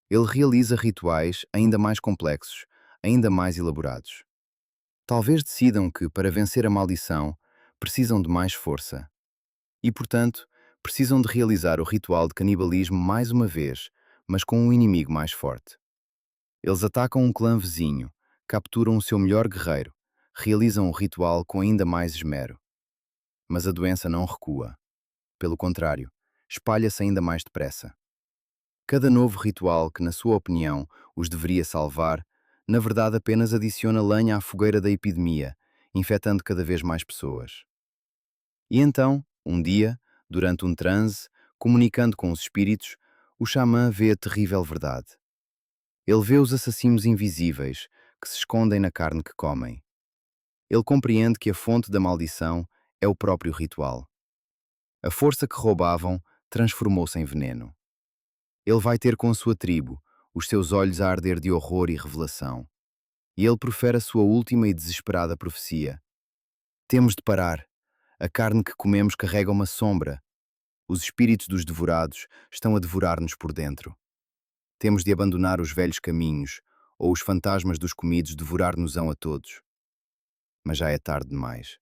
Ele realiza rituais ainda mais complexos, ainda mais elaborados. Talvez decidam que, para vencer a maldição, precisam de mais força. E, portanto, precisam de realizar o ritual de canibalismo mais uma vez, mas com um inimigo mais forte. Eles atacam um clã vizinho, capturam o seu melhor guerreiro, realizam o ritual com ainda mais esmero. Mas a doença não recua. Pelo contrário, espalha-se ainda mais depressa. Cada novo ritual que, na sua opinião, os deveria salvar, na verdade apenas adiciona lenha à fogueira da epidemia, infectando cada vez mais pessoas. E então, um dia, durante um transe, comunicando com os espíritos, o xamã vê a terrível verdade. Ele vê os assassinos invisíveis que se escondem na carne que comem. Ele compreende que a fonte da maldição é o próprio ritual. A força que roubavam transformou-se em veneno. Ele vai ter com a sua tribo, os seus olhos a arder de horror e revelação. E ele profere a sua última e desesperada profecia. Temos de parar. A carne que comemos carrega uma sombra. Os espíritos dos devorados estão a devorar-nos por dentro. Temos de abandonar os velhos caminhos, ou os fantasmas dos comidos devorar-nos-ão a todos. Mas já é tarde demais.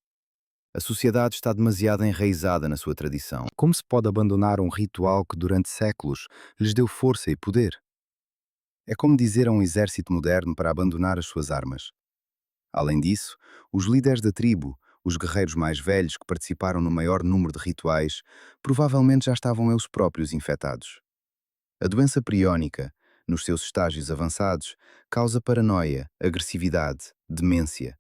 A sociedade está demasiado enraizada na sua tradição. Como se pode abandonar um ritual que durante séculos lhes deu força e poder? É como dizer a um exército moderno para abandonar as suas armas. Além disso, os líderes da tribo, os guerreiros mais velhos que participaram no maior número de rituais, provavelmente já estavam eles próprios infectados. A doença priónica, nos seus estágios avançados, causa paranoia, agressividade, demência.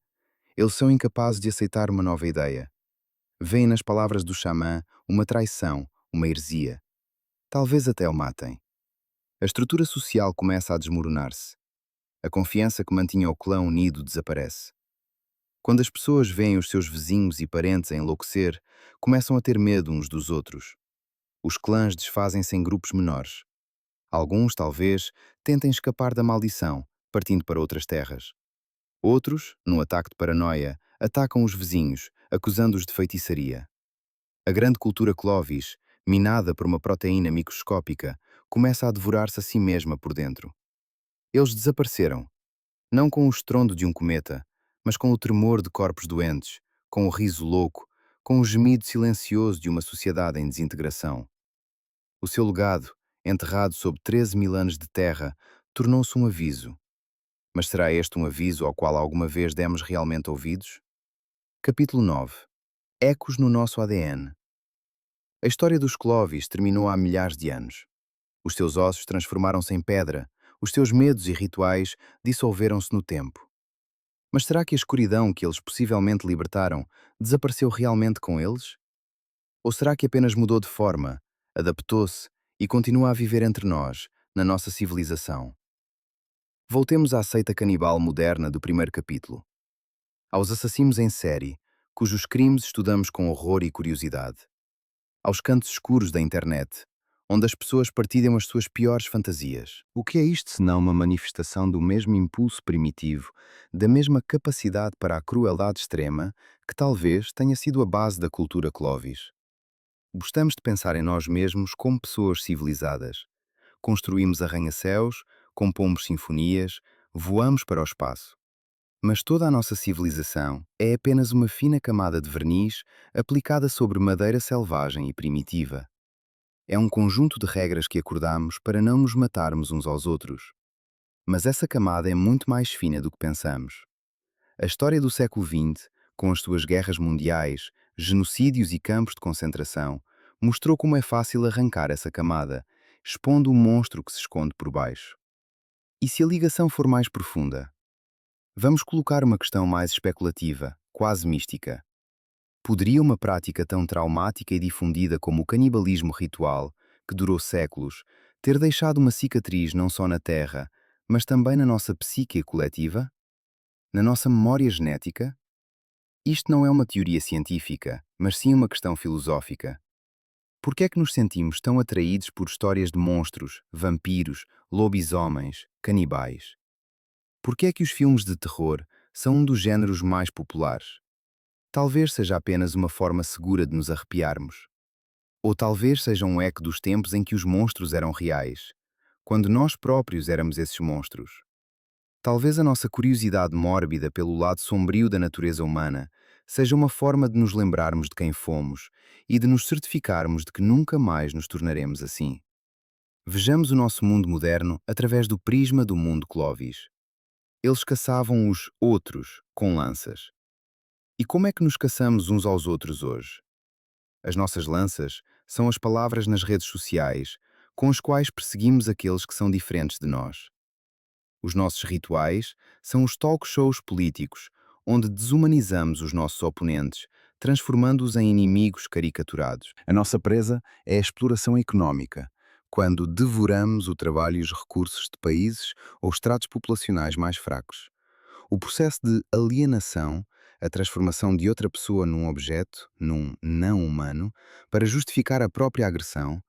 Eles são incapazes de aceitar uma nova ideia. Veem nas palavras do xamã uma traição, uma heresia. Talvez até o matem. A estrutura social começa a desmoronar-se. A confiança que mantinha o clã unido desaparece. Quando as pessoas veem os seus vizinhos e parentes a enlouquecer, começam a ter medo uns dos outros. Os clãs desfazem-se em grupos menores. Alguns, talvez, tentem escapar da maldição, partindo para outras terras. Outros, num ataque de paranoia, atacam os vizinhos, acusando-os de feitiçaria. A grande cultura Clovis, minada por uma proteína microscópica, começa a devorar-se a si mesma por dentro. Eles desapareceram, não com o estrondo de um cometa, mas com o tremor de corpos doentes, com o riso louco, com o gemido silencioso de uma sociedade em desintegração. O seu legado, enterrado sob 13 mil anos de terra, tornou-se um aviso. Mas será este um aviso ao qual alguma vez demos realmente ouvidos? Capítulo 9. Ecos no nosso ADN. A história dos Clovis terminou há milhares de anos. Os teus ossos transformaram-se em pedra, os teus medos e rituais dissolveram-se no tempo. Mas será que a escuridão que eles possivelmente libertaram desapareceu realmente com eles? Ou será que apenas mudou de forma, adaptou-se e continua a viver entre nós, na nossa civilização? Voltemos à seita canibal moderna do primeiro capítulo. Aos assassinos em série, cujos crimes estudamos com horror e curiosidade. Aos cantos escuros da internet, onde as pessoas partilham as suas piores fantasias. O que é isto senão uma manifestação do mesmo impulso primitivo, da mesma capacidade para a crueldade extrema, que talvez tenha sido a base da cultura Clovis? Gostamos de pensar em nós mesmos como pessoas civilizadas. Construímos arranha-céus, compomos sinfonias, voamos para o espaço. Mas toda a nossa civilização é apenas uma fina camada de verniz aplicada sobre madeira selvagem e primitiva. É um conjunto de regras que acordamos para não nos matarmos uns aos outros. Mas essa camada é muito mais fina do que pensamos. A história do século XX, com as suas guerras mundiais, genocídios e campos de concentração, mostrou como é fácil arrancar essa camada, expondo o monstro que se esconde por baixo. E se a ligação for mais profunda? Vamos colocar uma questão mais especulativa, quase mística. Poderia uma prática tão traumática e difundida como o canibalismo ritual, que durou séculos, ter deixado uma cicatriz não só na Terra, mas também na nossa psique coletiva? Na nossa memória genética? Isto não é uma teoria científica, mas sim uma questão filosófica. Por que é que nos sentimos tão atraídos por histórias de monstros, vampiros, lobisomens, canibais? Por que é que os filmes de terror são um dos géneros mais populares? Talvez seja apenas uma forma segura de nos arrepiarmos. Ou talvez seja um eco dos tempos em que os monstros eram reais, quando nós próprios éramos esses monstros. Talvez a nossa curiosidade mórbida pelo lado sombrio da natureza humana seja uma forma de nos lembrarmos de quem fomos e de nos certificarmos de que nunca mais nos tornaremos assim. Vejamos o nosso mundo moderno através do prisma do mundo Clovis. Eles caçavam os outros com lanças. E como é que nos caçamos uns aos outros hoje? As nossas lanças são as palavras nas redes sociais com as quais perseguimos aqueles que são diferentes de nós. Os nossos rituais são os talk shows políticos, onde desumanizamos os nossos oponentes, transformando-os em inimigos caricaturados. A nossa presa é a exploração económica, quando devoramos o trabalho e os recursos de países ou estratos populacionais mais fracos. O processo de alienação, a transformação de outra pessoa num objeto, num não humano, para justificar a própria agressão,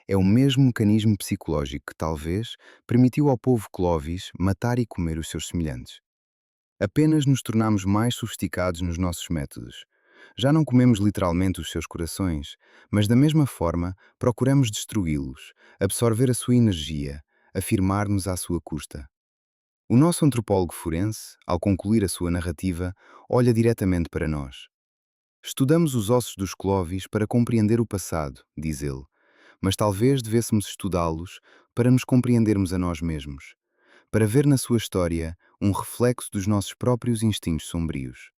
é o mesmo mecanismo psicológico que talvez permitiu ao povo Clovis matar e comer os seus semelhantes. Apenas nos tornamos mais sofisticados nos nossos métodos. Já não comemos literalmente os seus corações, mas da mesma forma procuramos destruí-los, absorver a sua energia, afirmar-nos à sua custa. O nosso antropólogo forense, ao concluir a sua narrativa, olha diretamente para nós. Estudamos os ossos dos Clovis para compreender o passado, diz ele, mas talvez devêssemos estudá-los para nos compreendermos a nós mesmos, para ver na sua história um reflexo dos nossos próprios instintos sombrios,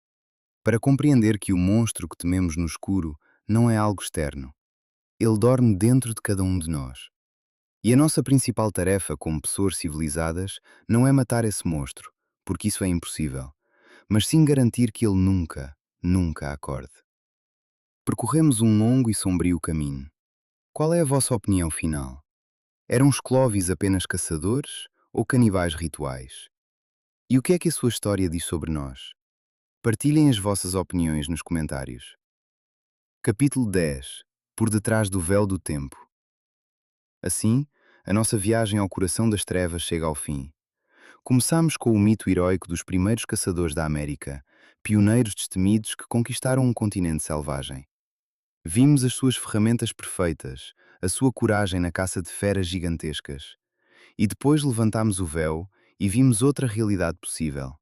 para compreender que o monstro que tememos no escuro não é algo externo. Ele dorme dentro de cada um de nós. E a nossa principal tarefa como pessoas civilizadas não é matar esse monstro, porque isso é impossível, mas sim garantir que ele nunca, nunca acorde. Percorremos um longo e sombrio caminho. Qual é a vossa opinião final? Eram os Clovis apenas caçadores ou canibais rituais? E o que é que a sua história diz sobre nós? Partilhem as vossas opiniões nos comentários. Capítulo 10. Por detrás do véu do tempo. Assim, a nossa viagem ao coração das trevas chega ao fim. Começamos com o mito heróico dos primeiros caçadores da América, pioneiros destemidos que conquistaram um continente selvagem. Vimos as suas ferramentas perfeitas, a sua coragem na caça de feras gigantescas. E depois levantámos o véu e vimos outra realidade possível.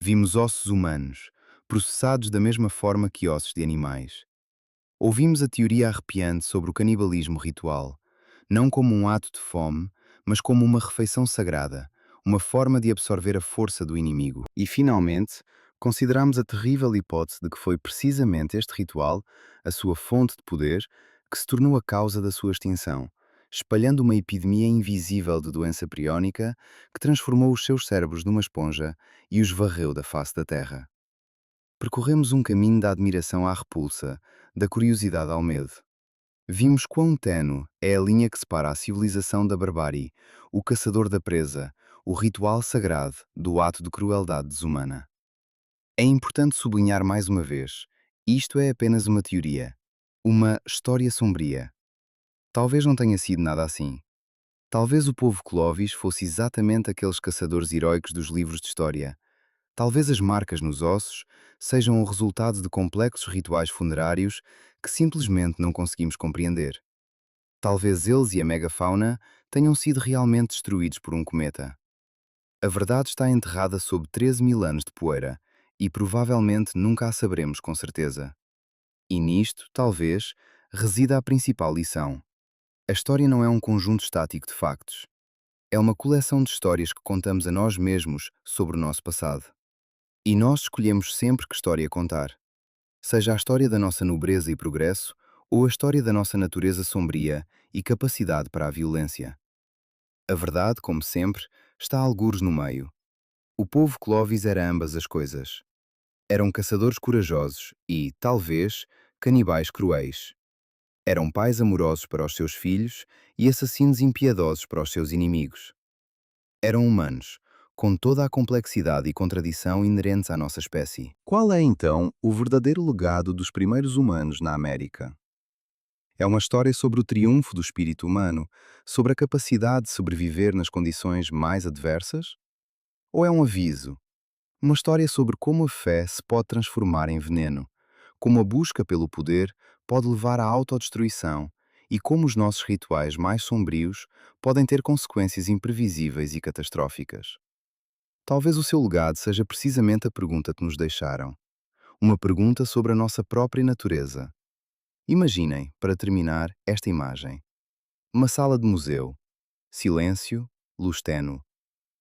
Vimos ossos humanos, processados da mesma forma que ossos de animais. Ouvimos a teoria arrepiante sobre o canibalismo ritual, não como um ato de fome, mas como uma refeição sagrada, uma forma de absorver a força do inimigo. E, finalmente, consideramos a terrível hipótese de que foi precisamente este ritual, a sua fonte de poder, que se tornou a causa da sua extinção, espalhando uma epidemia invisível de doença priónica que transformou os seus cérebros numa esponja e os varreu da face da terra. Percorremos um caminho da admiração à repulsa, da curiosidade ao medo. Vimos quão ténue é a linha que separa a civilização da barbárie, o caçador da presa, o ritual sagrado do ato de crueldade desumana. É importante sublinhar mais uma vez, isto é apenas uma teoria, uma história sombria. Talvez não tenha sido nada assim. Talvez o povo Clovis fosse exatamente aqueles caçadores heróicos dos livros de história. Talvez as marcas nos ossos sejam o resultado de complexos rituais funerários que simplesmente não conseguimos compreender. Talvez eles e a megafauna tenham sido realmente destruídos por um cometa. A verdade está enterrada sob 13.000 anos de poeira e provavelmente nunca a saberemos com certeza. E nisto, talvez, resida a principal lição. A história não é um conjunto estático de factos. É uma coleção de histórias que contamos a nós mesmos sobre o nosso passado. E nós escolhemos sempre que história contar. Seja a história da nossa nobreza e progresso, ou a história da nossa natureza sombria e capacidade para a violência. A verdade, como sempre, está algures no meio. O povo Clovis era ambas as coisas. Eram caçadores corajosos e, talvez, canibais cruéis. Eram pais amorosos para os seus filhos e assassinos impiedosos para os seus inimigos. Eram humanos, com toda a complexidade e contradição inerentes à nossa espécie. Qual é, então, o verdadeiro legado dos primeiros humanos na América? É uma história sobre o triunfo do espírito humano, sobre a capacidade de sobreviver nas condições mais adversas? Ou é um aviso, uma história sobre como a fé se pode transformar em veneno, como a busca pelo poder pode levar à autodestruição e como os nossos rituais mais sombrios podem ter consequências imprevisíveis e catastróficas? Talvez o seu legado seja precisamente a pergunta que nos deixaram, uma pergunta sobre a nossa própria natureza. Imaginem, para terminar, esta imagem. Uma sala de museu. Silêncio, luz tenue.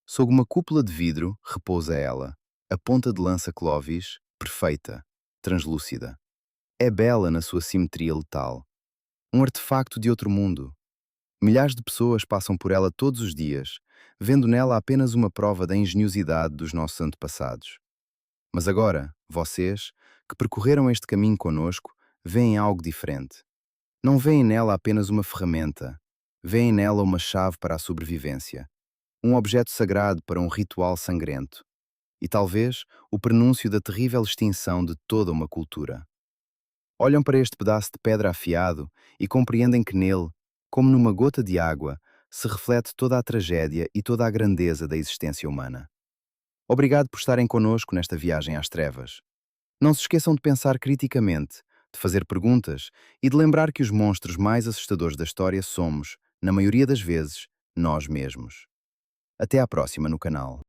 Sob uma cúpula de vidro repousa ela, a ponta de lança Clovis, perfeita, translúcida. É bela na sua simetria letal. Um artefacto de outro mundo. Milhares de pessoas passam por ela todos os dias, vendo nela apenas uma prova da engenhosidade dos nossos antepassados. Mas agora, vocês, que percorreram este caminho conosco, veem algo diferente. Não veem nela apenas uma ferramenta, veem nela uma chave para a sobrevivência, um objeto sagrado para um ritual sangrento, e talvez o prenúncio da terrível extinção de toda uma cultura. Olham para este pedaço de pedra afiado e compreendem que nele, como numa gota de água, se reflete toda a tragédia e toda a grandeza da existência humana. Obrigado por estarem conosco nesta viagem às trevas. Não se esqueçam de pensar criticamente, de fazer perguntas e de lembrar que os monstros mais assustadores da história somos, na maioria das vezes, nós mesmos. Até à próxima no canal.